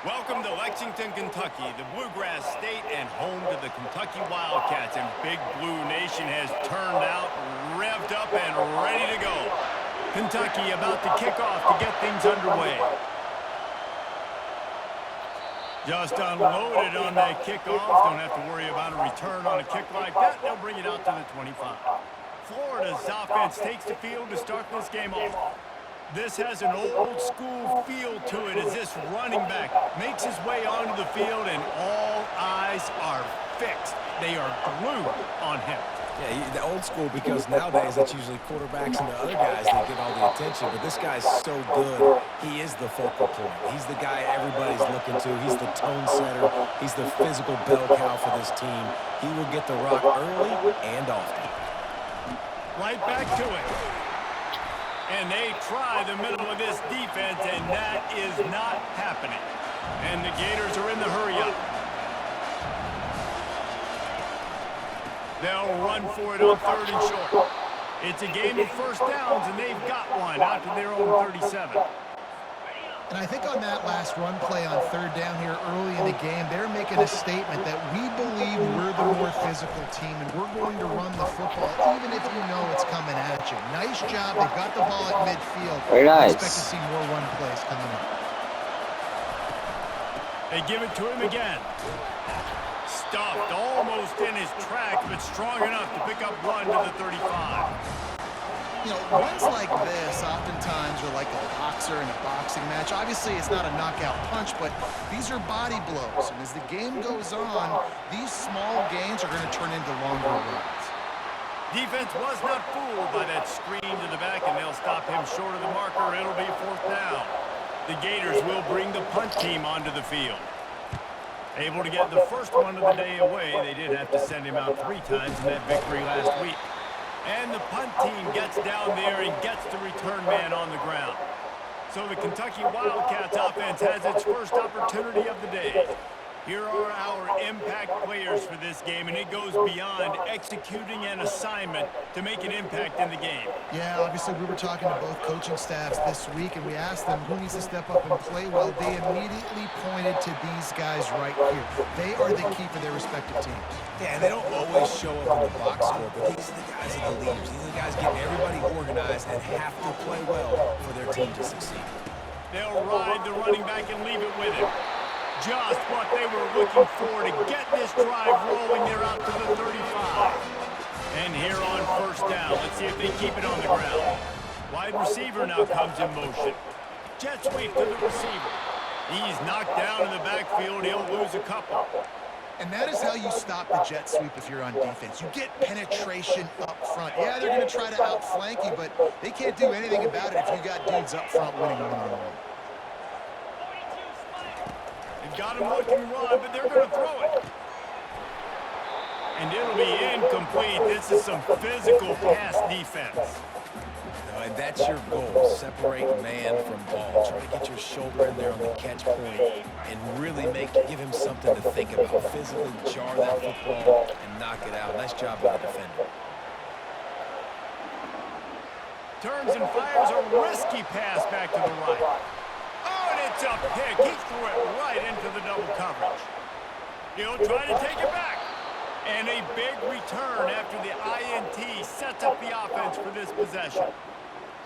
Welcome to Lexington, Kentucky, the Bluegrass State and home to the Kentucky Wildcats. And Big Blue Nation has turned out, revved up, and ready to go. Kentucky about to kick off to get things underway. Just unloaded on that kickoff. Don't have to worry about a return on a kick like that. They'll bring it out to the 25. Florida's offense takes the field to start this game off. This has an old-school feel to it as this running back makes his way onto the field, and all eyes are fixed. They are glued on him. Yeah, the old school, because nowadays that's usually quarterbacks and the other guys that get all the attention. But this guy's so good. He is the focal point. He's the guy everybody's looking to. He's the tone setter. He's the physical bell cow for this team. He will get the rock early and often. Right back to it. And they try the middle of this defense, and that is not happening. And the Gators are in the hurry-up. They'll run for it on 3rd and short. It's a game of first downs, and they've got one out to their own 37. And I think on that last run play on 3rd down here early in the game, they're making a statement that we believe we're the more physical team and we're going to run the football even if you know it's coming at you. Nice job. They've got the ball at midfield. Very nice. I expect to see more run plays coming up. They give it to him again. Stuffed almost in his track, but strong enough to pick up one to the 35. You know, runs like this oftentimes are like a boxer in a boxing match. Obviously, it's not a knockout punch, but these are body blows. And as the game goes on, these small gains are going to turn into longer runs. Defense was not fooled by that screen to the back, and they'll stop him short of the marker. It'll be 4th down. The Gators will bring the punt team onto the field. Able to get the first one of the day away. They did have to send him out 3 times in that victory last week. And the punt team gets down there and gets the return man on the ground. So the Kentucky Wildcats offense has its first opportunity of the day. Here are our impact players for this game, and it goes beyond executing an assignment to make an impact in the game. Yeah, obviously we were talking to both coaching staffs this week, and we asked them who needs to step up and play well. They immediately pointed to these guys right here. They are the key for their respective teams. Yeah, and they don't always show up in the box score, but these are the guys that are the leaders. These are the guys getting everybody organized and have to play well for their team to succeed. They'll ride the running back and leave it with him. Just what they were looking for to get this drive rolling. They're out to the 35. And here on 1st down, let's see if they keep it on the ground. Wide receiver now comes in motion. Jet sweep to the receiver. He's knocked down in the backfield. He'll lose a couple. And that is how you stop the jet sweep if you're on defense. You get penetration up front. Yeah, they're going to try to outflank you, but they can't do anything about it if you got dudes up front winning one-on-one. Got him looking run, but they're going to throw it. And it'll be incomplete. This is some physical pass defense. And that's your goal. Separate man from ball. Try to get your shoulder in there on the catch point and really give him something to think about. Physically jar that football and knock it out. Nice job by the defender. Turns and fires a risky pass back to the right. It's a pick. He threw it right into the double coverage. He'll try to take it back. And a big return after the INT sets up the offense for this possession.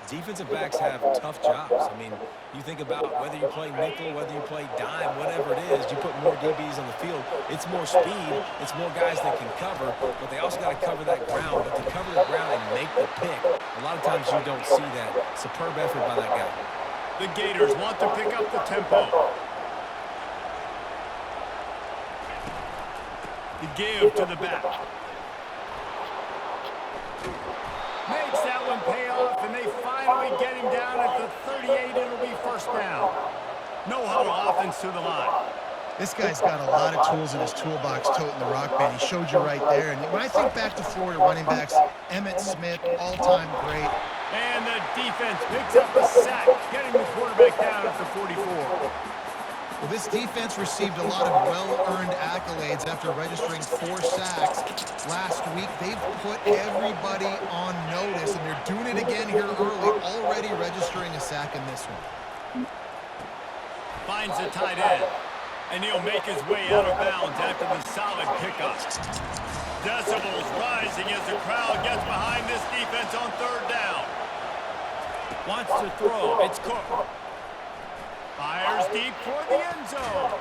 Defensive backs have tough jobs. I mean, you think about whether you play nickel, whether you play dime, whatever it is, you put more DBs on the field. It's more speed. It's more guys that can cover, but they also got to cover that ground. But to cover the ground and make the pick, a lot of times you don't see that. Superb effort by that guy. The Gators want to pick up the tempo. The give to the back. Makes that one pay off, and they finally get him down at the 38. It'll be 1st down. No huddle offense to the line. This guy's got a lot of tools in his toolbox toting the rock band. He showed you right there. And when I think back to Florida running backs, Emmitt Smith, all-time great. And the defense picks up a sack, getting the quarterback down at the 44. Well, this defense received a lot of well-earned accolades after registering 4 sacks last week. They've put everybody on notice, and they're doing it again here early, already registering a sack in this one. Finds the tight end. And he'll make his way out of bounds after the solid pickup. Decibels rising as the crowd gets behind this defense on third down. Wants to throw. It's Cook. Fires deep toward the end zone.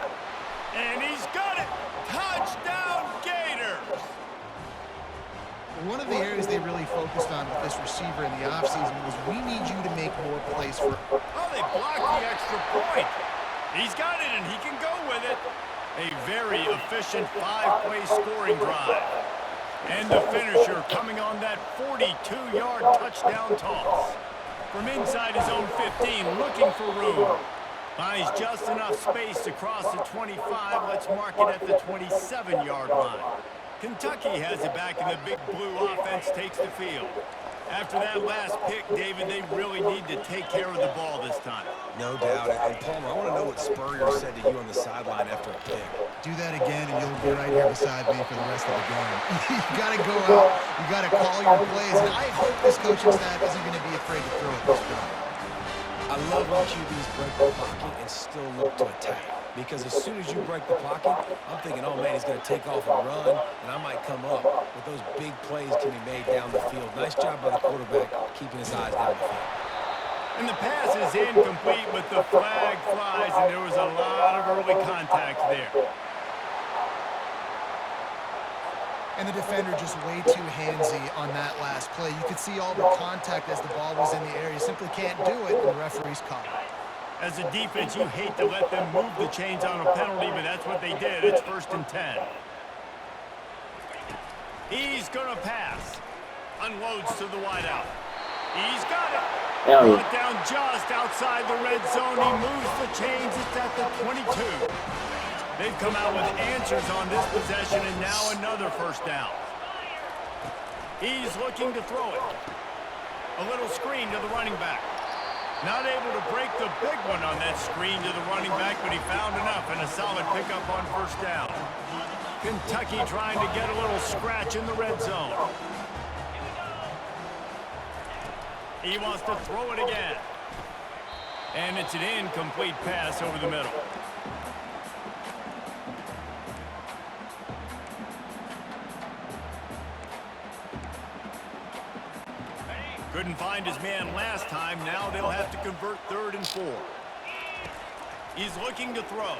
And he's got it. Touchdown, Gators. One of the areas they really focused on with this receiver in the offseason was we need you to make more plays for... Oh, they blocked the extra point. He's got it, and he can go with it. A very efficient 5-play scoring drive. And the finisher coming on that 42-yard touchdown toss. From inside his own 15, looking for room. Finds just enough space to cross the 25. Let's mark it at the 27-yard line. Kentucky has it back, and the big blue offense takes the field. After that last pick, David, they really need to take care of the ball this time. No doubt. And Palmer, I want to know what Spurrier said to you on the sideline after a pick. Do that again, and you'll be right here beside me for the rest of the game. You got to go out. You got to call your plays. And I hope this coaching staff isn't going to be afraid to throw it this way. I love when QBs break the pocket and still look to attack. Because as soon as you break the pocket, I'm thinking, oh, man, he's going to take off and run, and I might come up. But those big plays can be made down the field. Nice job by the quarterback keeping his eyes down the field. And the pass is incomplete, but the flag flies, and there was a lot of early contact there. And the defender just way too handsy on that last play. You could see all the contact as the ball was in the air. You simply can't do it, and the referee's caught it. As a defense, you hate to let them move the chains on a penalty, but that's what they did. It's 1st and 10. He's going to pass. Unloads to the wideout. He's got it. Brought down just outside the red zone. He moves the chains. It's at the 22. They've come out with answers on this possession, and now another 1st down. He's looking to throw it. A little screen to the running back. Not able to break the big one on that screen to the running back, but he found enough and a solid pickup on 1st down. Kentucky trying to get a little scratch in the red zone. He wants to throw it again. And it's an incomplete pass over the middle. Couldn't find his man last time. Now they'll have to convert 3rd and 4. He's looking to throw.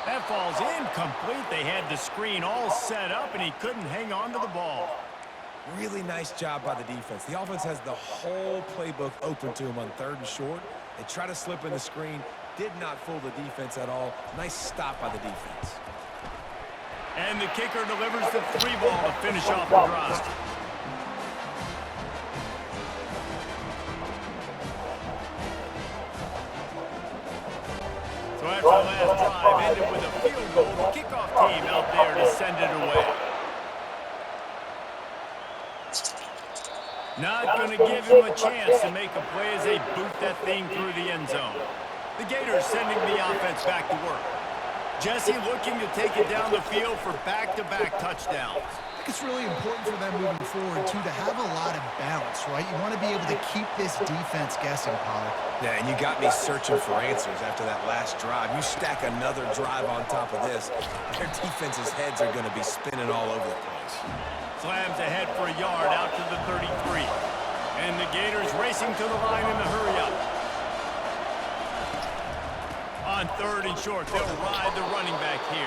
That falls incomplete. They had the screen all set up, and he couldn't hang on to the ball. Really nice job by the defense. The offense has the whole playbook open to him on 3rd and short. They try to slip in the screen. Did not fool the defense at all. Nice stop by the defense. And the kicker delivers the 3-ball to finish off the drive. So after the last drive ended with a field goal, the kickoff team out there to send it away. Not going to give him a chance to make a play as they boot that thing through the end zone. The Gators sending the offense back to work. Jesse looking to take it down the field for back-to-back touchdowns. I think it's really important for them moving forward, too, to have a lot of bounce, right? You want to be able to keep this defense guessing, Pollard. Yeah, and you got me searching for answers after that last drive. You stack another drive on top of this, their defense's heads are going to be spinning all over the place. Slams ahead for a yard out to the 33. And the Gators racing to the line in the hurry-up. On 3rd and short, they'll ride the running back here.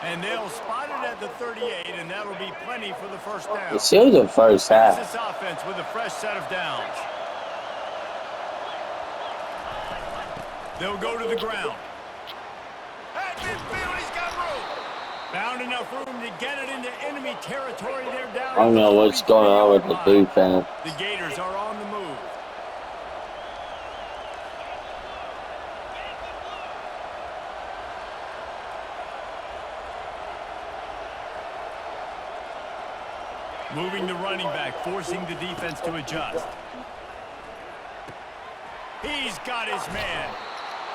And they'll spot it at the 38, and that'll be plenty for the 1st down. It's still the first half. This offense with a fresh set of downs. They'll go to the ground. At midfield, he's got room. Found enough room to get it into enemy territory. They're down. I don't know what's going on with the defense. The Gators are on the move. Moving the running back, forcing the defense to adjust. He's got his man.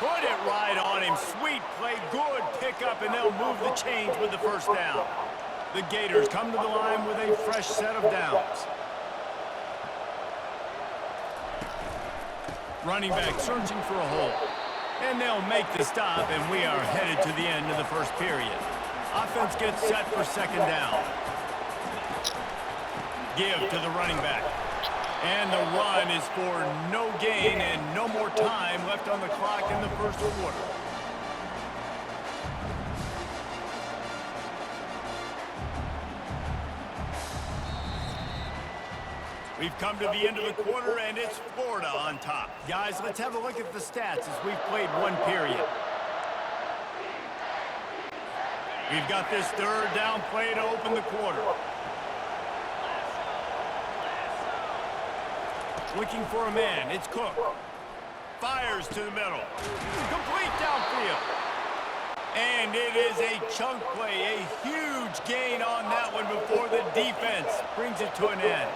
Put it right on him. Sweet play, good pickup, and they'll move the chains with the 1st down. The Gators come to the line with a fresh set of downs. Running back searching for a hole. And they'll make the stop, and we are headed to the end of the first period. Offense gets set for second down. Give to the running back. And the run is for no gain and no more time left on the clock in the first quarter. We've come to the end of the quarter, and it's Florida on top. Guys, let's have a look at the stats as we've played one period. We've got this third down play to open the quarter. Looking for a man. It's Cook. Fires to the middle. Complete downfield. And it is a chunk play. A huge gain on that one before the defense brings it to an end.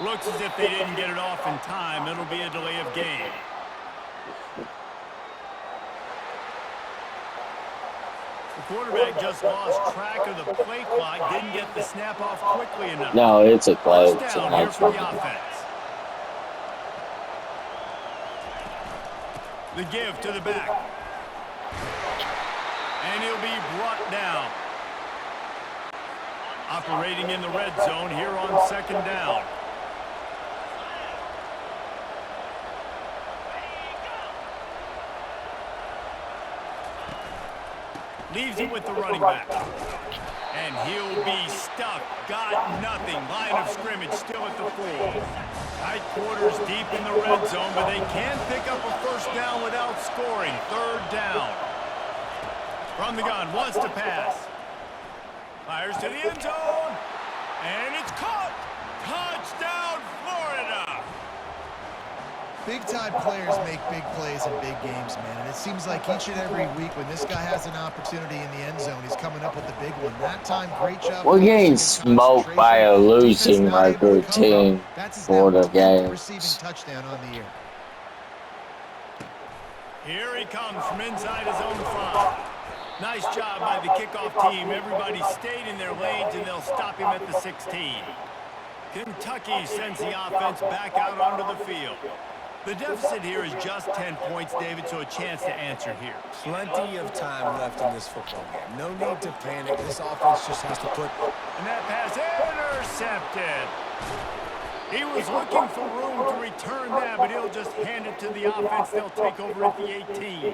Looks as if they didn't get it off in time. It'll be a delay of game. The quarterback just lost track of the play clock. Didn't get the snap off quickly enough. No, it's a close. First down here for the offense. The give to the back. And he'll be brought down. Operating in the red zone here on second down. Leaves it with the running back. And he'll be stuck. Got nothing. Line of scrimmage still at the 4. Tight quarters deep in the red zone, but they can pick up a first down without scoring. Third down. From the gun, wants to pass. Fires to the end zone. And it's caught. Touchdown, Florida. Big-time players make big plays in big games, man. And it seems like each and every week when this guy has an opportunity in the end zone, he's coming up with the big one. That time, great job. We're getting smoked by a losing record team for the game. Receiving touchdown on the year. Here he comes from inside his own 5. Nice job by the kickoff team. Everybody stayed in their lanes, and they'll stop him at the 16. Kentucky sends the offense back out onto the field. The deficit here is just 10 points, David, so a chance to answer here. Plenty of time left in this football game. No need to panic. This offense just has to put... And that pass intercepted. He was looking for room to return that, but he'll just hand it to the offense. They'll take over at the 18.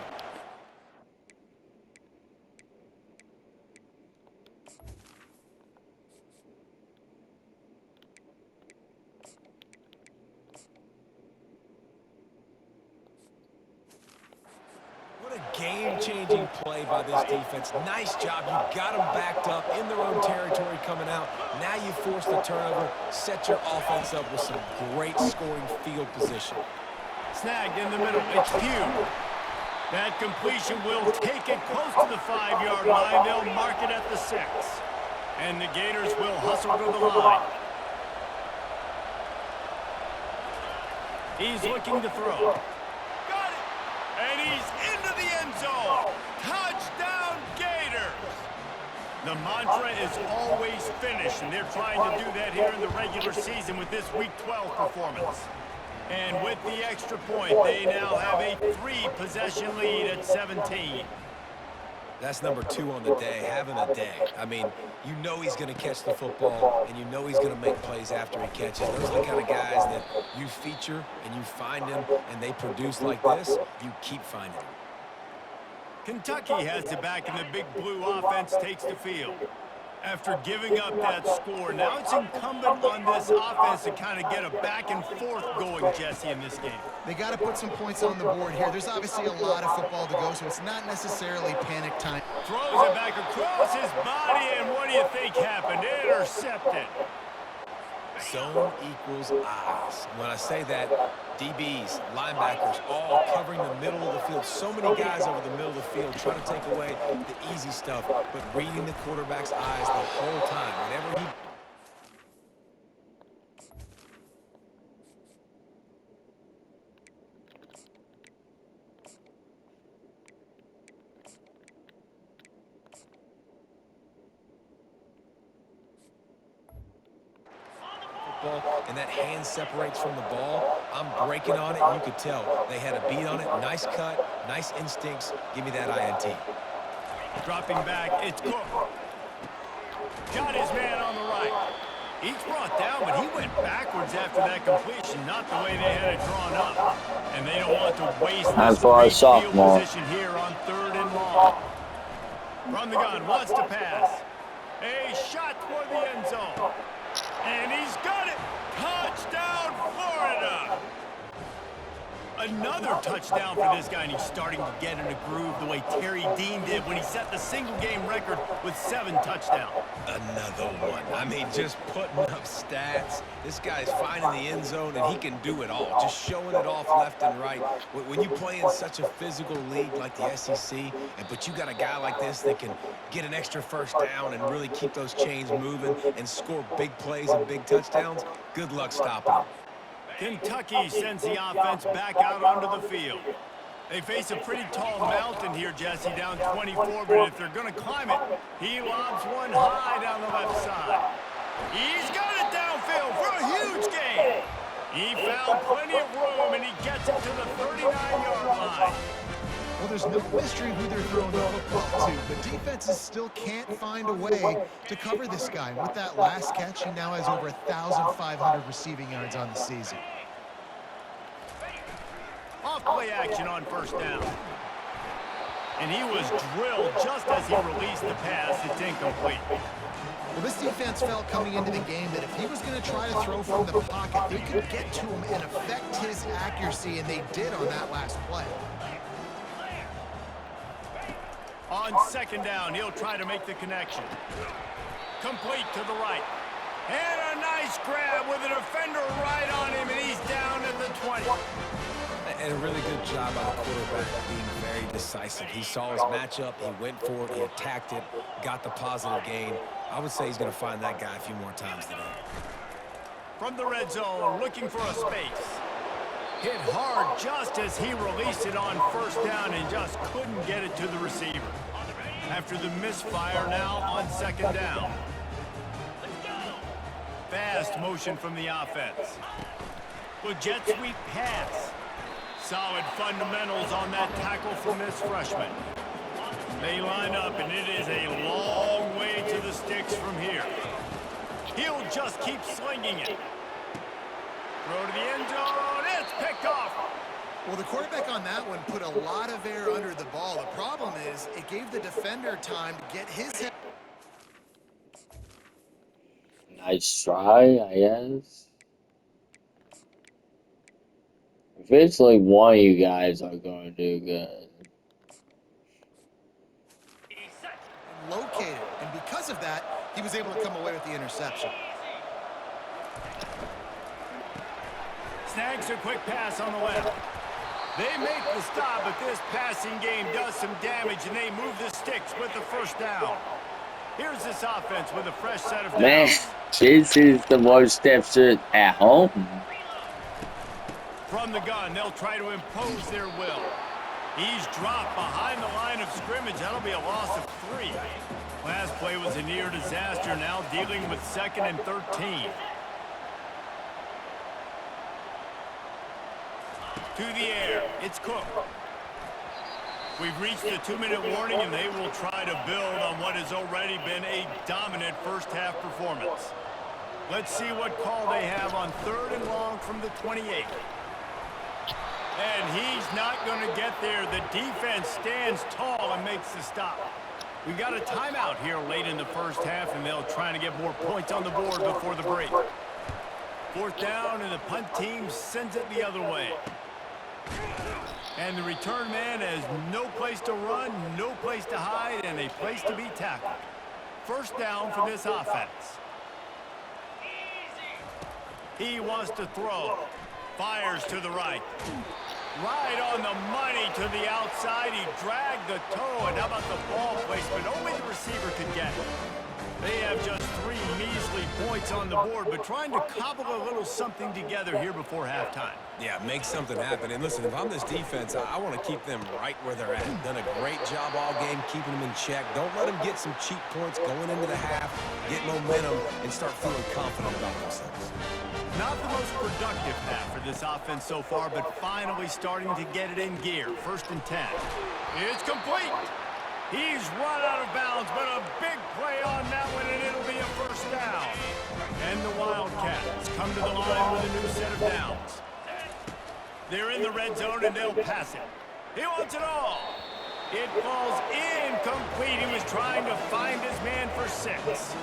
Game-changing play by this defense. Nice job. You got them backed up in their own territory coming out. Now you force the turnover, set your offense up with some great scoring field position. Snagged in the middle. It's Pugh. That completion will take it close to the 5-yard line. They'll mark it at the 6. And the Gators will hustle to the line. He's looking to throw. And he's into the end zone. Touchdown, Gators. The mantra is always finish, and they're trying to do that here in the regular season with this Week 12 performance. And with the extra point, they now have a 3-possession lead at 17. That's number 2 on the day, having a day. I mean, you know he's going to catch the football, and you know he's going to make plays after he catches. Those are the kind of guys that you feature and you find them, and they produce like this. You keep finding them. Kentucky has it back, and the big blue offense takes the field. After giving up that score, now it's incumbent on this offense to kind of get a back and forth going, Jesse, in this game. They got to put some points on the board here. There's obviously a lot of football to go, so it's not necessarily panic time. Throws it back across his body, and what do you think happened? Intercepted. Zone equals eyes. When I say that, DBs, linebackers, all covering the middle of the field. So many guys over the middle of the field trying to take away the easy stuff, but reading the quarterback's eyes the whole time. Whenever he and that hand separates from the ball, I'm breaking on it, and you could tell they had a beat on it. Nice cut, nice instincts. Give me that INT. Dropping back, it's Cook. Got his man on the right. He's brought down, but he went backwards after that completion, not the way they had it drawn up. And they don't want to waste this great field position here on 3rd and long. From the gun, wants to pass. A shot toward the end zone. And he's got it. Touchdown, Florida. Another touchdown for this guy, and he's starting to get in a groove the way Terry Dean did when he set the single-game record with 7 touchdowns. Another one. I mean, just putting up stats. This guy's finding the end zone, and he can do it all, just showing it off left and right. When you play in such a physical league like the SEC, but you got a guy like this that can get an extra first down and really keep those chains moving and score big plays and big touchdowns, good luck stopping him. Kentucky sends the offense back out onto the field. They face a pretty tall mountain here, Jesse, down 24, but if they're going to climb it, he lobs one high down the left side. He's got it downfield for a huge gain. He found plenty of room, and he gets it to the 39-yard line. Well, there's no mystery who they're throwing the football to, but defenses still can't find a way to cover this guy. With that last catch, he now has over 1,500 receiving yards on the season. Off play action on 1st down. And he was drilled just as he released the pass. It's incomplete. Well, this defense felt coming into the game that if he was going to try to throw from the pocket, they could get to him and affect his accuracy, and they did on that last play. On 2nd down, he'll try to make the connection. Complete to the right. And a nice grab with a defender right on him, and he's down at the 20. And a really good job by the quarterback being very decisive. He saw his matchup, he went for it, he attacked it, got the positive gain. I would say he's going to find that guy a few more times today. From the red zone, looking for a space. Hit hard just as he released it on 1st down and just couldn't get it to the receiver. After the misfire, now on 2nd down. Fast motion from the offense. With jet sweep pass. Solid fundamentals on that tackle from this freshman. They line up, and it is a long way to the sticks from here. He'll just keep slinging it. Throw to the end zone. It's picked off. Well, the quarterback on that one put a lot of air under the ball. The problem is it gave the defender time to get his head. Nice try, I guess. If it's like one of you guys are going to do good. Located, and because of that, he was able to come away with the interception. Snags a quick pass on the left. They make the stop, but this passing game does some damage, and they move the sticks with the 1st down. Here's this offense with a fresh set of downs. Man, this is the most deficit at home. From the gun, they'll try to impose their will. He's dropped behind the line of scrimmage. That'll be a loss of 3. Last play was a near disaster, now dealing with 2nd and 13. To the air, it's Cook. We've reached the 2-minute warning, and they will try to build on what has already been a dominant first-half performance. Let's see what call they have on 3rd and long from the 28. And he's not going to get there. The defense stands tall and makes the stop. We got a timeout here late in the first half, and they'll try to get more points on the board before the break. 4th down, and the punt team sends it the other way. And the return man has no place to run, no place to hide, and a place to be tackled. 1st down for this offense. He wants to throw. Fires to the right. Right on the money to the outside. He dragged the toe. And how about the ball placement? Only the receiver could get it. They have just 3 measly points on the board, but trying to cobble a little something together here before halftime. Yeah, make something happen. And listen, if I'm this defense, I want to keep them right where they're at. Done a great job all game keeping them in check. Don't let them get some cheap points going into the half, get momentum, and start feeling confident about themselves. Not the most productive half for this offense so far, but finally starting to get it in gear. 1st and 10. It's complete. He's run out of bounds, but a big play on that one, and it'll be a 1st down. And the Wildcats come to the line with a new set of downs. They're in the red zone, and they'll pass it. He wants it all. It falls incomplete. He was trying to find his man for 6.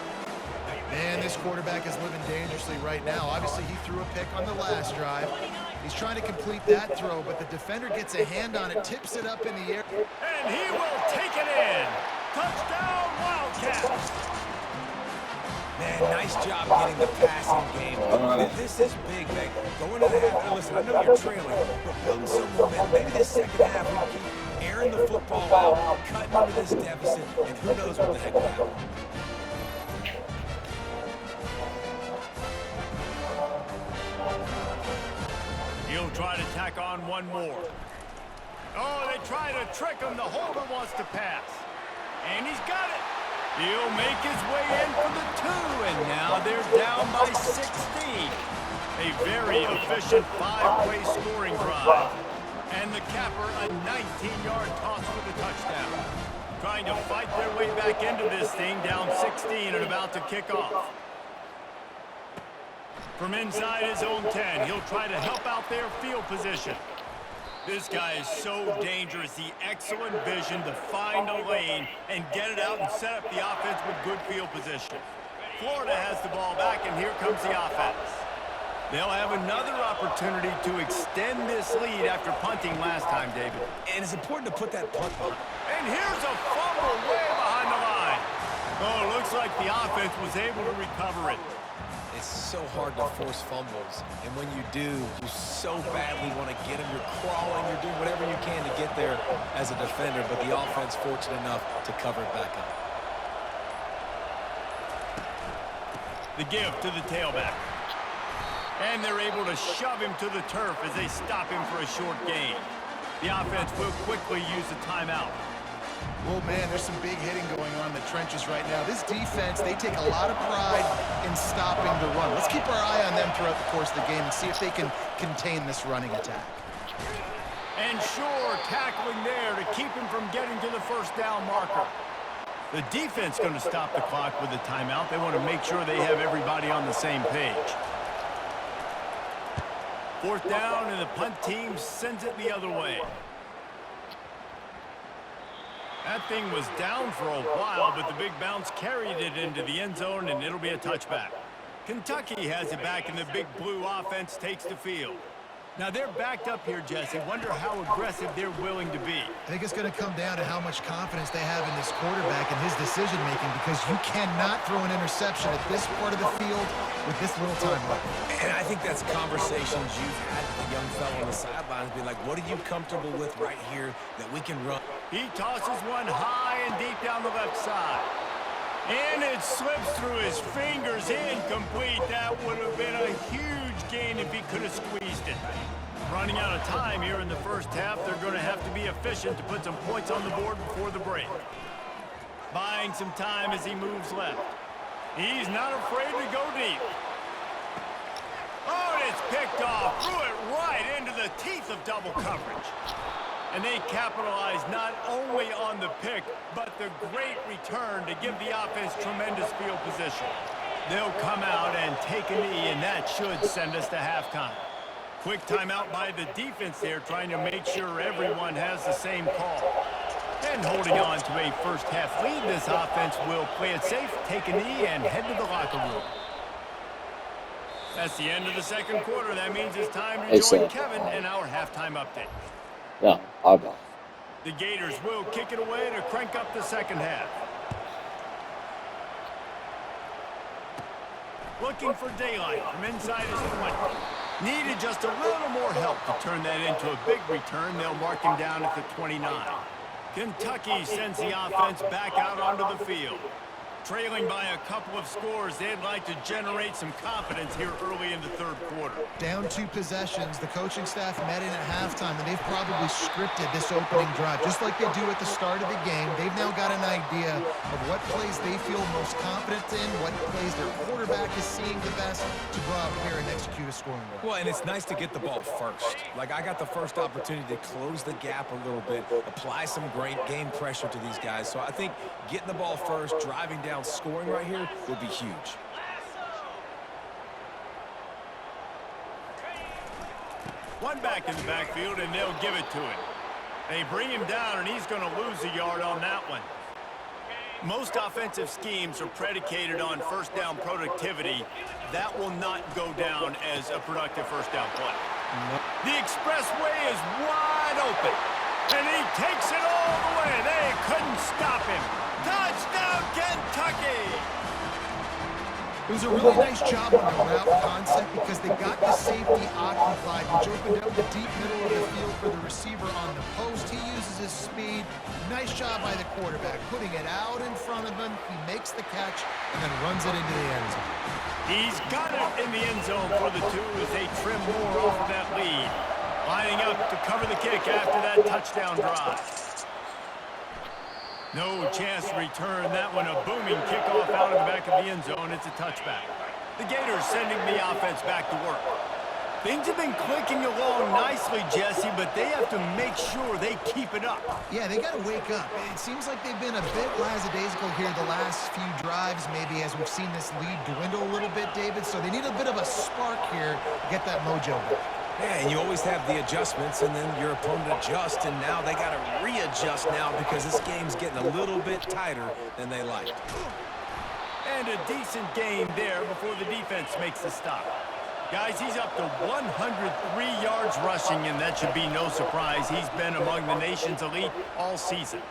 Man, this quarterback is living dangerously right now. Obviously, he threw a pick on the last drive. He's trying to complete that throw, but the defender gets a hand on it, tips it up in the air. And he will take it in. Touchdown, Wildcats. Man, nice job getting the passing game. This is big, man. Going to the half. Now, listen, I know you're trailing, but building some momentum. Maybe this second half we keep airing the football out, cutting into this deficit, and who knows what the heck will happen. He'll try to tack on one more. Oh, they try to trick him. The holder wants to pass. And he's got it. He'll make his way in for the 2, and now they're down by 16. A very efficient 5-play scoring drive. And the capper, a 19-yard toss for the touchdown. Trying to fight their way back into this thing, down 16 and about to kick off. From inside his own 10, he'll try to help out their field position. This guy is so dangerous. The excellent vision to find a lane and get it out and set up the offense with good field position. Florida has the ball back, and here comes the offense. They'll have another opportunity to extend this lead after punting last time, David. And it's important to put that punt behind. And here's a fumble way behind the line. Oh, it looks like the offense was able to recover it. It's so hard to force fumbles, and when you do, you so badly want to get them. You're crawling, you're doing whatever you can to get there as a defender, but the offense fortunate enough to cover it back up. The give to the tailback. And they're able to shove him to the turf as they stop him for a short gain. The offense will quickly use a timeout. Well, man, there's some big hitting going on in the trenches right now. This defense, they take a lot of pride in stopping the run. Let's keep our eye on them throughout the course of the game and see if they can contain this running attack. And sure, tackling there to keep him from getting to the 1st down marker. The defense going to stop the clock with a timeout. They want to make sure they have everybody on the same page. 4th down, and the punt team sends it the other way. That thing was down for a while, but the big bounce carried it into the end zone, and it'll be a touchback. Kentucky has it back, and the big blue offense takes the field. Now they're backed up here, Jesse. Wonder how aggressive they're willing to be. I think it's going to come down to how much confidence they have in this quarterback and his decision-making, because you cannot throw an interception at this part of the field with this little time left. And I think that's conversations you've had with the young fellow on the sidelines, being like, what are you comfortable with right here that we can run? He tosses one high and deep down the left side. And it slips through his fingers, incomplete. That would have been a huge gain if he could have squeezed it. Running out of time here in the 1st half, they're going to have to be efficient to put some points on the board before the break. Buying some time as he moves left. He's not afraid to go deep. Oh, and it's picked off. Threw it right into the teeth of double coverage. And they capitalize not only on the pick, but the great return to give the offense tremendous field position. They'll come out and take a knee, and that should send us to halftime. Quick timeout by the defense there, trying to make sure everyone has the same call. And holding on to a 1st half lead, this offense will play it safe, take a knee, and head to the locker room. That's the end of the 2nd quarter. That means it's time to join Kevin in our halftime update. Yeah, I'll go. The Gators will kick it away to crank up the 2nd half. Looking for daylight from inside his 20. Needed just a little more help to turn that into a big return. They'll mark him down at the 29. Kentucky sends the offense back out onto the field. Trailing by a couple of scores, they'd like to generate some confidence here early in the third quarter. Down 2 possessions, the coaching staff met in at halftime, and they've probably scripted this opening drive. Just like they do at the start of the game, they've now got an idea of what plays they feel most confident in, what plays their quarterback is seeing the best to go out here and execute a scoring drive. Well, and it's nice to get the ball first. Like, I got the first opportunity to close the gap a little bit, apply some great game pressure to these guys. So I think getting the ball first, driving down, scoring right here will be huge. One back in the backfield, and they'll give it to him. They bring him down, and he's going to lose a yard on that one. Most offensive schemes are predicated on first down productivity. That will not go down as a productive first down play. The expressway is wide open, and he takes it all the way. They couldn't stop him. Touchdown, Kentucky! It was a really nice job on the route concept because they got the safety occupied, which opened up the deep middle of the field for the receiver on the post. He uses his speed. Nice job by the quarterback, putting it out in front of him. He makes the catch and then runs it into the end zone. He's got it in the end zone for the 2 as they trim more off of that lead. Lining up to cover the kick after that touchdown drive. No chance to return that one. A booming kickoff out of the back of the end zone. It's a touchback. The Gators sending the offense back to work. Things have been clicking along nicely, Jesse, but they have to make sure they keep it up. Yeah, they got to wake up. It seems like they've been a bit lackadaisical here the last few drives, maybe, as we've seen this lead dwindle a little bit, David. So they need a bit of a spark here to get that mojo back. Yeah, and you always have the adjustments, and then your opponent adjusts, and now they got to readjust now because this game's getting a little bit tighter than they liked. And a decent gain there before the defense makes the stop. Guys, he's up to 103 yards rushing, and that should be no surprise. He's been among the nation's elite all season.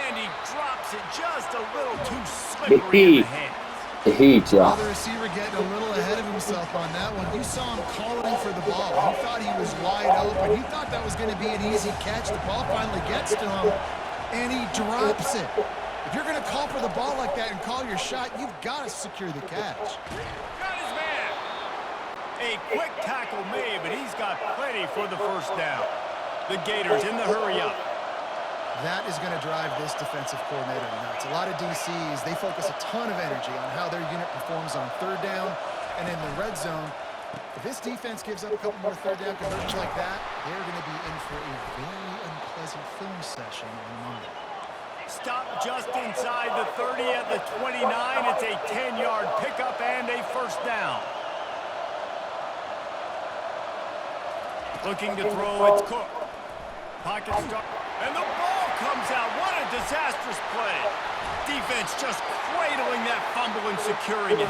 And he drops it just a little too slippery in the hands. Well, the receiver getting a little ahead of himself on that one. You saw him calling for the ball. He thought he was wide open. He thought that was going to be an easy catch. The ball finally gets to him, and he drops it. If you're going to call for the ball like that and call your shot, you've got to secure the catch. Got his man. A quick tackle made, but he's got plenty for the first down. The Gators in the hurry up. That is going to drive this defensive coordinator nuts. A lot of DCs, they focus a ton of energy on how their unit performs on third down and in the red zone. If this defense gives up a couple more third down conversions like that, they're going to be in for a very unpleasant film session on Monday. Stop just inside the 30 at the 29. It's a 10-yard pickup and a first down. Looking to throw, it's Cook. Pocket start, and the ball comes out. What a disastrous play. Defense just cradling that fumble and securing it.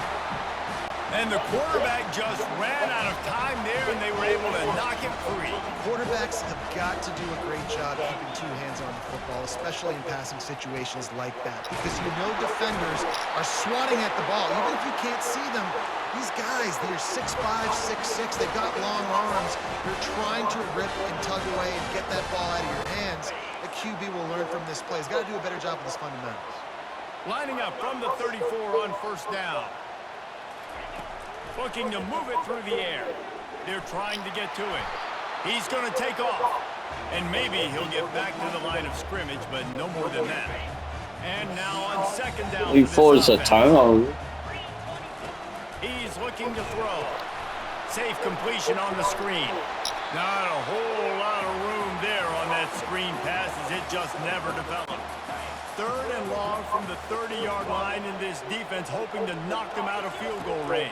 And the quarterback just ran out of time there, and they were able to knock it free. Quarterbacks have got to do a great job keeping 2 hands on the football, especially in passing situations like that, because you know defenders are swatting at the ball. Even if you can't see them, these guys, they're 6'5", 6'6", they've got long arms. They're trying to rip and tug away and get that ball out of your hands. The QB will learn from this play. He's got to do a better job with his fundamentals. Lining up from the 34 on first down. Looking to move it through the air. They're trying to get to it. He's going to take off. And maybe he'll get back to the line of scrimmage, but no more than that. And now on second down. He forced a turnover. He's looking to throw. Safe completion on the screen. Not a whole lot of room there on that screen pass as it just never developed. Third and long from the 30-yard line, in this defense hoping to knock them out of field goal range.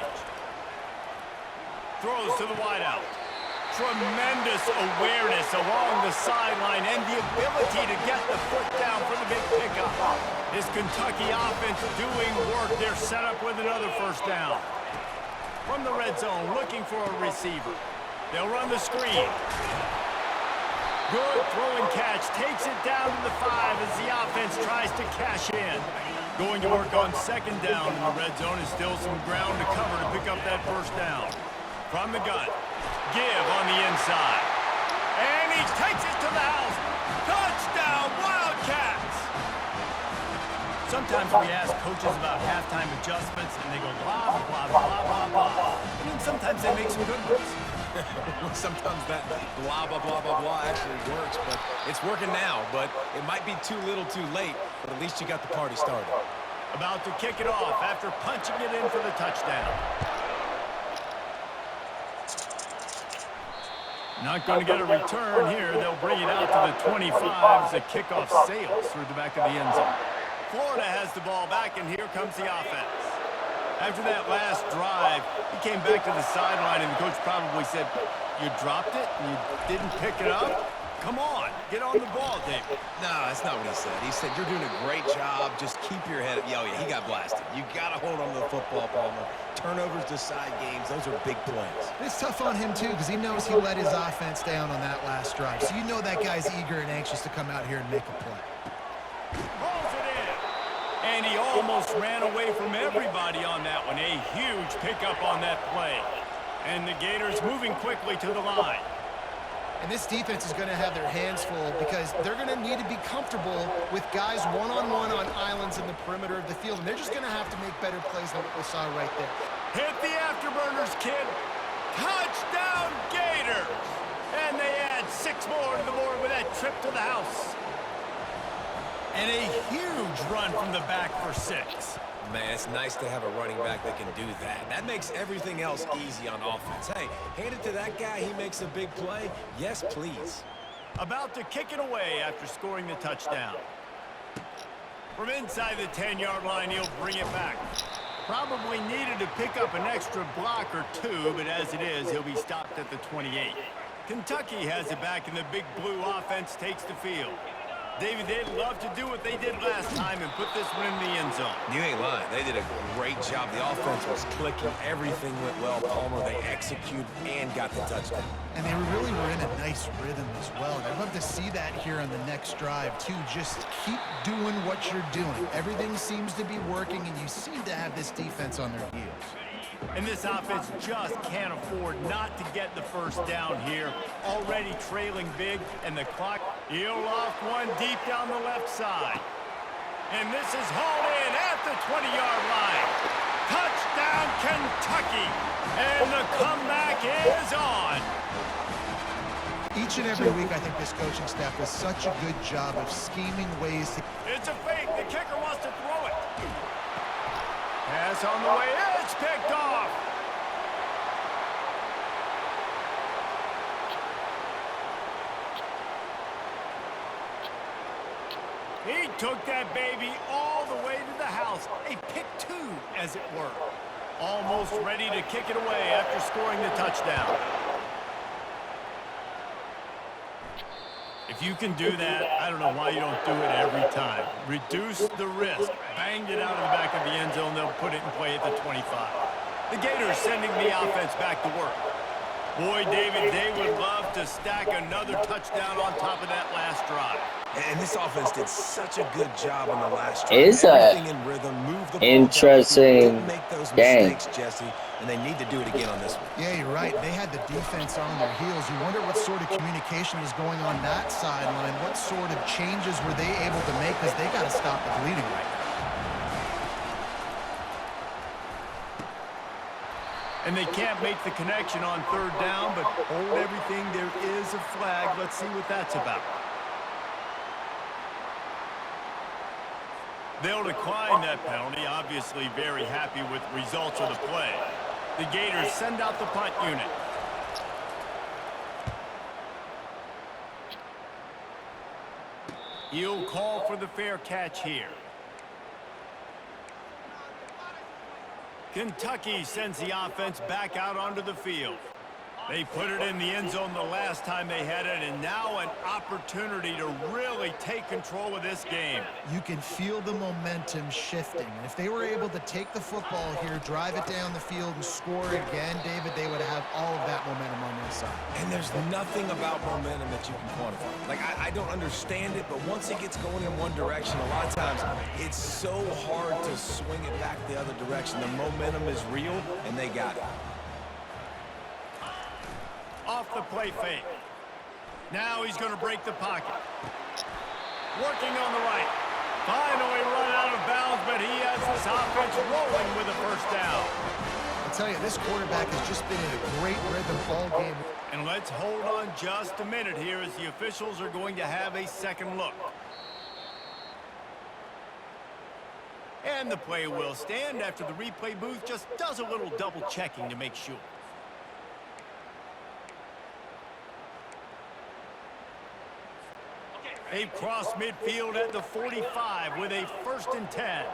Throws to the wideout. Tremendous awareness along the sideline and the ability to get the foot down for the big pickup. This Kentucky offense doing work. They're set up with another first down. From the red zone, looking for a receiver. They'll run the screen. Good throwing catch. Takes it down to the 5 as the offense tries to cash in. Going to work on second down in the red zone is still some ground to cover to pick up that first down. From the gun. Give on the inside. And he takes it to the house. Touchdown, Wildcats! Sometimes we ask coaches about halftime adjustments, and they go blah, blah, blah, blah, blah. I mean, sometimes they make some good ones. Sometimes that blah, blah, blah, blah, blah actually works, but it's working now. But it might be too little too late, but at least you got the party started. About to kick it off after punching it in for the touchdown. Not going to get a return here. They'll bring it out to the 25 as the kickoff sails through the back of the end zone. Florida has the ball back, and here comes the offense. After that last drive, he came back to the sideline, and the coach probably said, "You dropped it and you didn't pick it up? Come on, get on the ball, David." No, that's not what he said. He said, "You're doing a great job. Just keep your head up." Yeah, he got blasted. You got to hold on to the football, Palmer. Turnovers decide games. Those are big plays. It's tough on him, too, because he knows he let his offense down on that last drive. So you know that guy's eager and anxious to come out here and make a play. Rolls it in. And he almost ran away from everybody on that one. A huge pickup on that play. And the Gators moving quickly to the line. And this defense is going to have their hands full because they're going to need to be comfortable with guys one-on-one on islands in the perimeter of the field. And they're just going to have to make better plays than what we saw right there. Hit the afterburners, kid. Touchdown, Gators. And they add 6 more to the board with that trip to the house. And a huge run from the back for 6. Man, it's nice to have a running back that can do that. That makes everything else easy on offense. Hey, hand it to that guy. He makes a big play. Yes, please. About to kick it away after scoring the touchdown. From inside the 10-yard line, he'll bring it back. Probably needed to pick up an extra block or 2, but as it is, he'll be stopped at the 28. Kentucky has it back, and the big blue offense takes the field. David, they'd love to do what they did last time and put this one in the end zone. You ain't lying. They did a great job. The offense was clicking. Everything went well. Palmer, they executed and got the touchdown. And they really were in a nice rhythm as well. And I'd love to see that here on the next drive, too. Just keep doing what you're doing. Everything seems to be working, and you seem to have this defense on their heels. And this offense just can't afford not to get the first down here. Already trailing big, and the clock. He'll loft one deep down the left side. And this is hauled in at the 20-yard line. Touchdown, Kentucky. And the comeback is on. Each and every week, I think this coaching staff does such a good job of scheming ways to... It's a fake. The kicker wants to throw it. Pass on the way. It's picked off. He took that baby all the way to the house. A pick 2, as it were. Almost ready to kick it away after scoring the touchdown. If you can do that, I don't know why you don't do it every time. Reduce the risk. Banged it out of the back of the end zone. They'll put it in play at the 25. The Gators sending the offense back to work. Boy, David, they would love to stack another touchdown on top of that last drive. And this offense did such a good job on the last drive. It's Everything in rhythm, move the ball interesting down, make those game. mistakes, Jesse, and they need to do it again on this one. Yeah, you're right. They had the defense on their heels. You wonder what sort of communication was going on that sideline. What sort of changes were they able to make, because they got to stop the bleeding right now. And they can't make the connection on third down, but hold everything. There is a flag. Let's see what that's about. They'll decline that penalty, obviously very happy with results of the play. The Gators send out the punt unit. He'll call for the fair catch here. Kentucky sends the offense back out onto the field. They put it in the end zone the last time they had it, and now an opportunity to really take control of this game. You can feel the momentum shifting. And if they were able to take the football here, drive it down the field, and score again, David, they would have all of that momentum on their side. And there's nothing about momentum that you can quantify. Like, I don't understand it, but once it gets going in one direction, a lot of times it's so hard to swing it back the other direction. The momentum is real, and they got it. Off the play fake. Now he's going to break the pocket. Working on the right. Finally run out of bounds, but he has this offense rolling with a first down. I'll tell you, this quarterback has just been in a great rhythm all game. And let's hold on just a minute here as the officials are going to have a second look. And the play will stand after the replay booth just does a little double checking to make sure. They've crossed midfield at the 45 with a 1st and 10.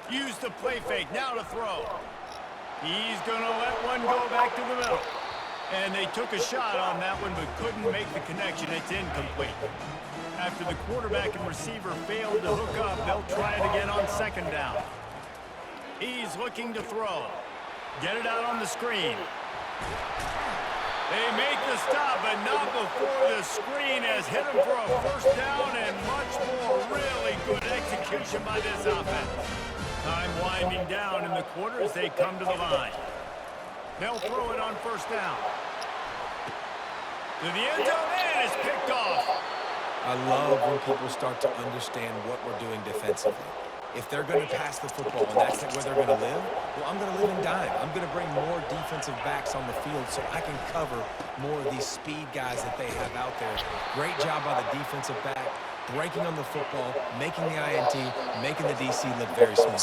Use the play fake, now to throw. He's going to let one go back to the middle. And they took a shot on that one but couldn't make the connection. It's incomplete. After the quarterback and receiver failed to hook up, they'll try it again on 2nd down. He's looking to throw. Get it out on the screen. They make the stop, but not before the screen has hit him for a 1st down and much more. Really good execution by this offense. Time winding down in the quarter as they come to the line. They'll throw it on 1st down. To the end zone, and it's picked off. I love when people start to understand what we're doing defensively. If they're going to pass the football and that's where they're going to live, well, I'm going to live in dime. I'm going to bring more defensive backs on the field so I can cover more of these speed guys that they have out there. Great job by the defensive back, breaking on the football, making the INT, making the DC look very smooth.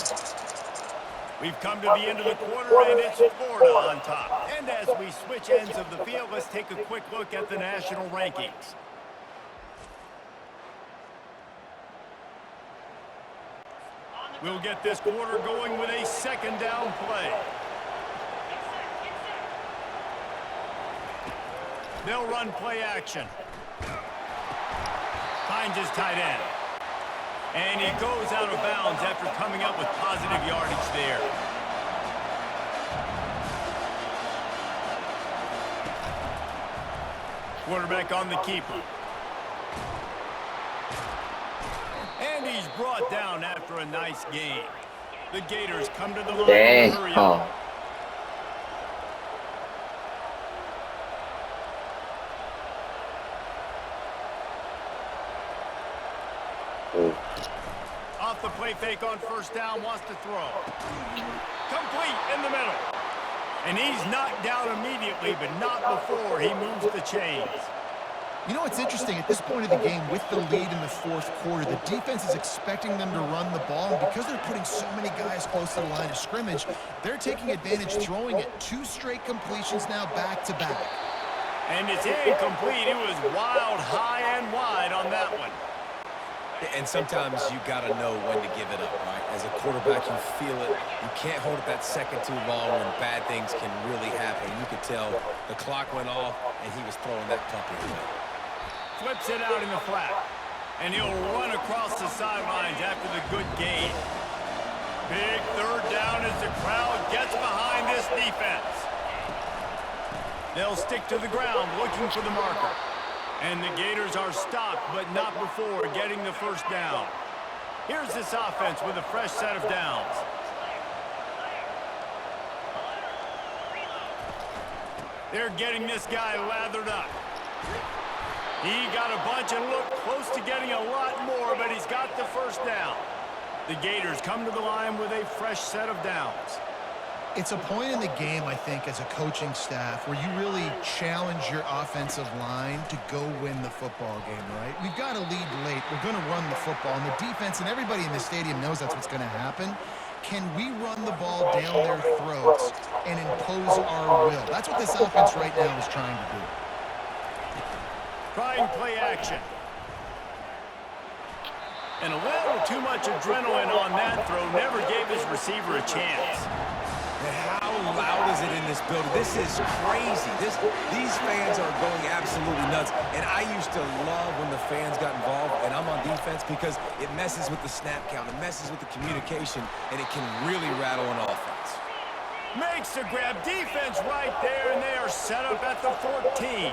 We've come to the end of the quarter, and it's Florida on top. And as we switch ends of the field, let's take a quick look at the national rankings. We'll get this quarter going with a 2nd down play. They'll run play action. Finds his tight end. And he goes out of bounds after coming up with positive yardage there. Quarterback on the keeper. And he's brought down after a nice game. The Gators come to the line and hurry up. Off the play fake on 1st down, wants to throw. Complete in the middle. And he's knocked down immediately, but not before he moves the chains. You know what's interesting? At this point of the game, with the lead in the 4th quarter, the defense is expecting them to run the ball. And because they're putting so many guys close to the line of scrimmage, they're taking advantage, throwing it 2 straight completions now back-to-back. And it's incomplete. It was wild, high and wide on that one. And sometimes you got to know when to give it up, right? As a quarterback, you feel it. You can't hold it that second too long when bad things can really happen. You could tell the clock went off, and he was throwing that puppy away. Flips it out in the flat. And he'll run across the sidelines after the good gain. Big 3rd down as the crowd gets behind this defense. They'll stick to the ground looking for the marker. And the Gators are stopped, but not before getting the 1st down. Here's this offense with a fresh set of downs. They're getting this guy lathered up. He got a bunch and looked close to getting a lot more, but he's got the 1st down. The Gators come to the line with a fresh set of downs. It's a point in the game, I think, as a coaching staff where you really challenge your offensive line to go win the football game, right? We've got to lead late. We're going to run the football. And the defense and everybody in the stadium knows that's what's going to happen. Can we run the ball down their throats and impose our will? That's what this offense right now is trying to do. Trying play action. And a little too much adrenaline on that throw never gave his receiver a chance. And how loud is it in this building? This is crazy. These fans are going absolutely nuts. And I used to love when the fans got involved, and I'm on defense because it messes with the snap count. It messes with the communication, and it can really rattle an offense. Makes the grab. Defense right there, and they are set up at the 14.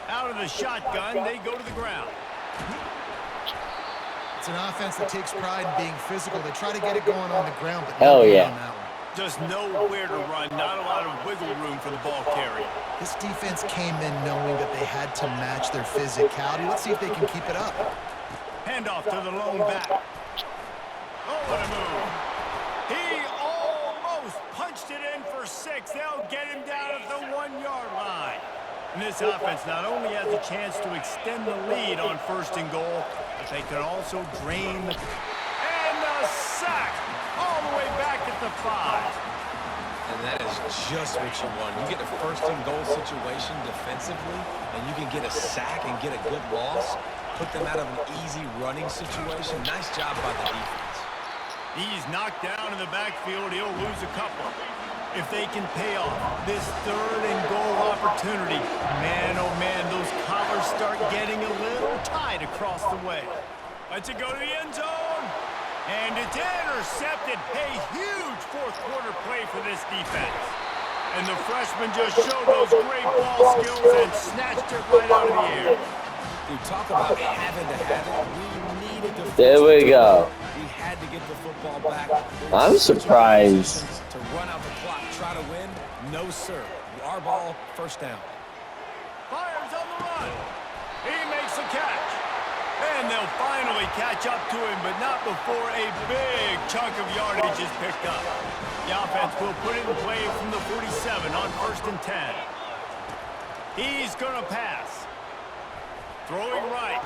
Out of the shotgun, they go to the ground. It's an offense that takes pride in being physical. They try to get it going on the ground, but Hell no yeah. on that one. Just nowhere to run. Not a lot of wiggle room for the ball carrier. This defense came in knowing that they had to match their physicality. Let's see if they can keep it up. Handoff to the lone back. Oh, what a move. He almost punched it in for 6. They'll get him down at the 1-yard line. And this offense not only has a chance to extend the lead on 1st and goal, but they can also drain the... And a sack all the way back at the 5. And that is just what you want. You get a 1st and goal situation defensively, and you can get a sack and get a good loss, put them out of an easy running situation. Nice job by the defense. He's knocked down in the backfield. He'll lose a couple. If they can pay off this 3rd and goal opportunity, man, oh man, those collars start getting a little tight across the way. Let's it go to the end zone. And it's intercepted. A huge 4th quarter play for this defense. And the freshman just showed those great ball skills and snatched it right out of the air. Dude, talk about having to have it. We needed to... There we go. We had to get the football back. I'm surprised. To run out the clock, try to win? No, sir. Our ball, 1st down. Fires on the run. He makes a catch. And they'll finally catch up to him, but not before a big chunk of yardage is picked up. The offense will put it in play from the 47 on 1st and 10. He's going to pass. Throwing right.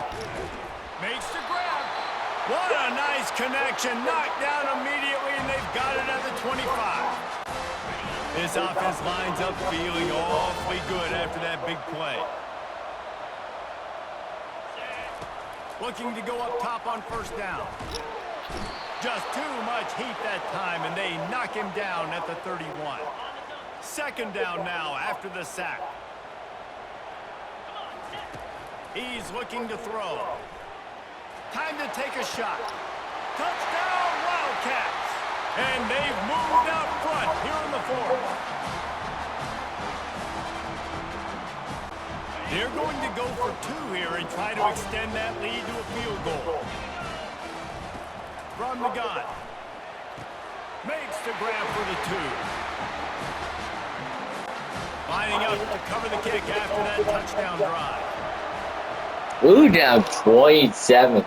Makes the grab. What a nice connection. Knocked down immediately, and they've got it at the 25. This offense lines up feeling awfully good after that big play. Looking to go up top on 1st down. Just too much heat that time, and they knock him down at the 31. 2nd down now after the sack. He's looking to throw. Time to take a shot. Touchdown, Wildcats! And they've moved out front here in the 4th. They're going to go for 2 here and try to extend that lead to a field goal. From the gun. Makes the grab for the 2. Lining up to cover the kick after that touchdown drive. Ooh, down 27-3.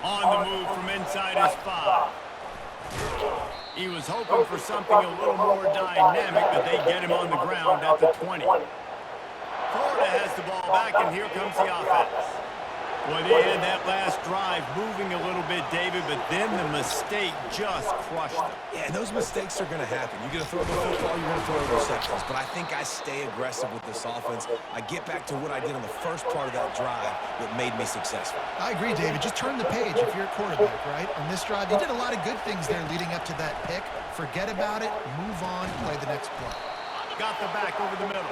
On the move from inside his 5. He was hoping for something a little more dynamic, but they get him on the ground at the 20. Florida has the ball back, and here comes the offense. Boy, they had that last drive moving a little bit, David, but then the mistake just crushed them. Yeah, and those mistakes are going to happen. You're going to throw the football, you're going to throw interceptions. But I think I stay aggressive with this offense. I get back to what I did on the first part of that drive that made me successful. I agree, David. Just turn the page if you're a quarterback, right? On this drive, you did a lot of good things there leading up to that pick. Forget about it, move on, play the next play. Got the back over the middle.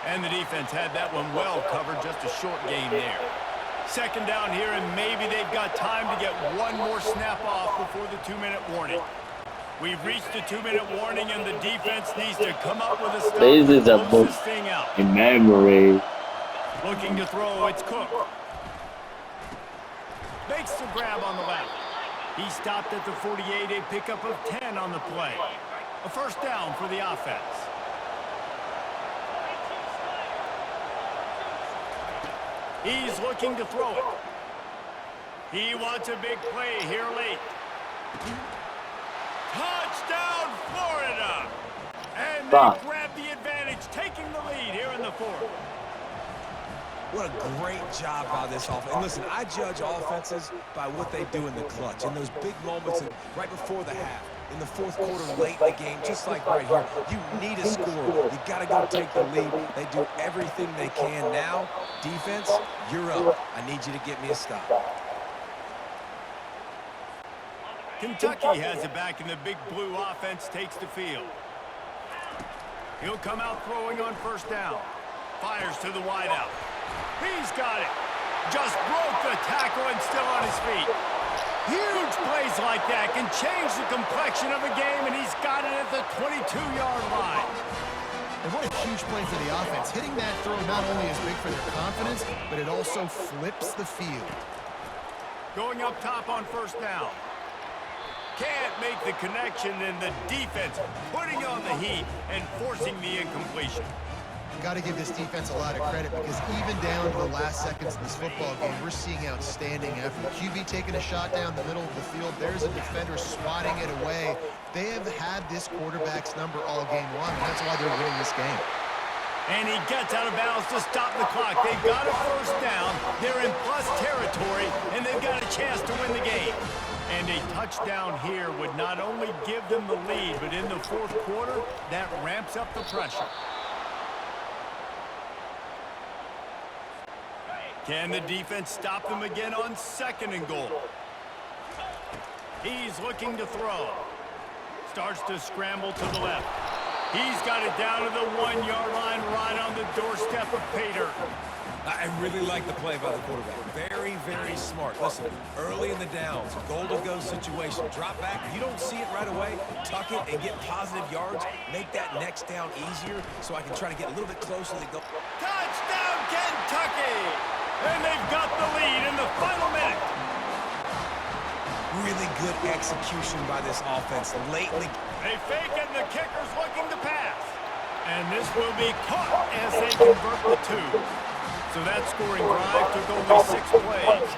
And the defense had that one well covered, just a short gain there. 2nd down here, and maybe they've got time to get one more snap off before the 2-minute warning. We've reached the 2-minute warning, and the defense needs to come up with a stop This is to a close book this thing out. in memory. Looking to throw, it's Cook. Makes the grab on the left. He stopped at the 48, a pickup of 10 on the play. A 1st down for the offense. He's looking to throw it. He wants a big play here late. Touchdown, Florida! And they grab the advantage, taking the lead here in the 4th. What a great job by this offense. And listen, I judge offenses by what they do in the clutch. In those big moments right before the half. In the 4th quarter, late in the game, just like right here. You need a score. You got to go take the lead. They do everything they can now. Defense, you're up. I need you to get me a stop. Kentucky has it back, and the big blue offense takes the field. He'll come out throwing on first down. Fires to the wideout. He's got it. Just broke the tackle and still on his feet. Huge plays like that can change the complexion of a game, and he's got it at the 22-yard line. And what a huge play for the offense. Hitting that throw not only is big for their confidence, but it also flips the field. Going up top on first down. Can't make the connection, and the defense putting on the heat and forcing the incompletion. Got to give this defense a lot of credit because even down to the last seconds of this football game, we're seeing outstanding effort. QB taking a shot down the middle of the field. There's a defender swatting it away. They have had this quarterback's number all game long, and that's why they're winning this game. And he gets out of bounds to stop the clock. They've got a first down. They're in plus territory, and they've got a chance to win the game. And a touchdown here would not only give them the lead, but in the fourth quarter, that ramps up the pressure. Can the defense stop them again on second and goal? He's looking to throw. Starts to scramble to the left. He's got it down to the 1-yard line right on the doorstep of Pater. I really like the play by the quarterback. Very, very smart. Listen, early in the downs, goal-to-go situation. Drop back. If you don't see it right away, tuck it and get positive yards. Make that next down easier so I can try to get a little bit closer to go. Touchdown, Kentucky! And they've got the lead in the final minute. Really good execution by this offense late in the game. They fake it, and the kicker's looking to pass. And this will be caught as they convert the two. So that scoring drive took only 6 plays.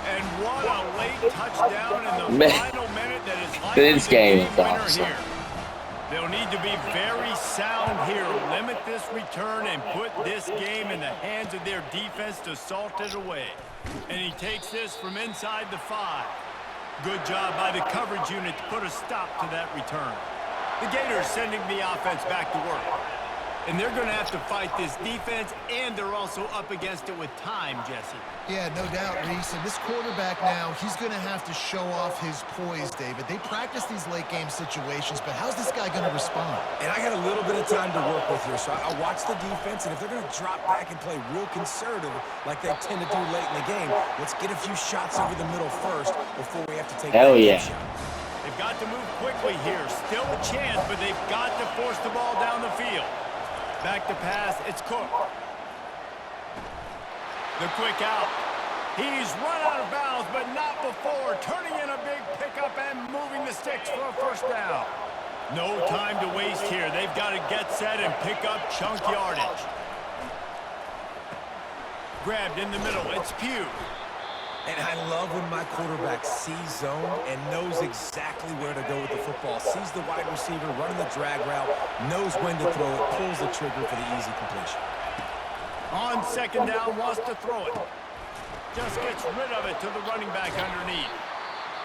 And what a late touchdown in the final minute that is likely this game is winner awesome. here. They'll need to be very sound here, limit this return, and put this game in the hands of their defense to salt it away. And he takes this from inside the 5. Good job by the coverage unit to put a stop to that return. The Gators sending the offense back to work. And they're going to have to fight this defense, and they're also up against it with time, Jesse. Yeah, no doubt, Reese. And this quarterback now, he's going to have to show off his poise, David. They practice these late-game situations, but how's this guy going to respond? And I got a little bit of time to work with here, so I watch the defense, and if they're going to drop back and play real conservative like they tend to do late in the game, let's get a few shots over the middle first before we have to take Hell that yeah. shot. They've got to move quickly here. Still a chance, but they've got to force the ball down the field. Back to pass, it's Cook. The quick out. He's run out of bounds, but not before. Turning in a big pickup and moving the sticks for a first down. No time to waste here. They've got to get set and pick up chunk yardage. Grabbed in the middle, it's Pugh. And I love when my quarterback sees zone and knows exactly where to go with the football. Sees the wide receiver running the drag route, knows when to throw it, pulls the trigger for the easy completion. On second down, wants to throw it. Just gets rid of it to the running back underneath.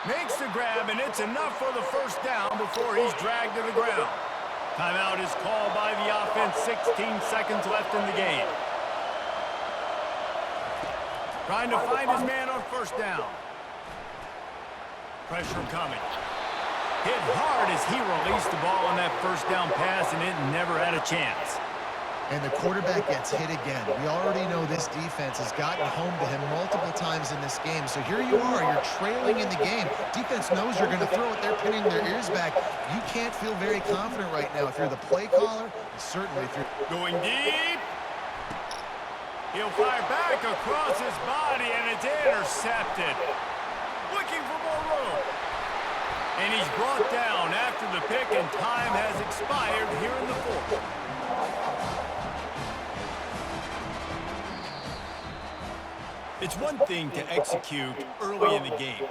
Makes the grab, and it's enough for the first down before he's dragged to the ground. Timeout is called by the offense. 16 seconds left in the game. Trying to find his man on first down. Pressure coming. Hit hard as he released the ball on that first down pass, and it never had a chance. And the quarterback gets hit again. We already know this defense has gotten home to him multiple times in this game. So here you are, you're trailing in the game. Defense knows you're going to throw it. They're pinning their ears back. You can't feel very confident right now. If you're the play caller, certainly if you're... Going deep. He'll fire back across his body, and it's intercepted. Looking for more room. And he's brought down after the pick, and time has expired here in the fourth. It's one thing to execute early in the game,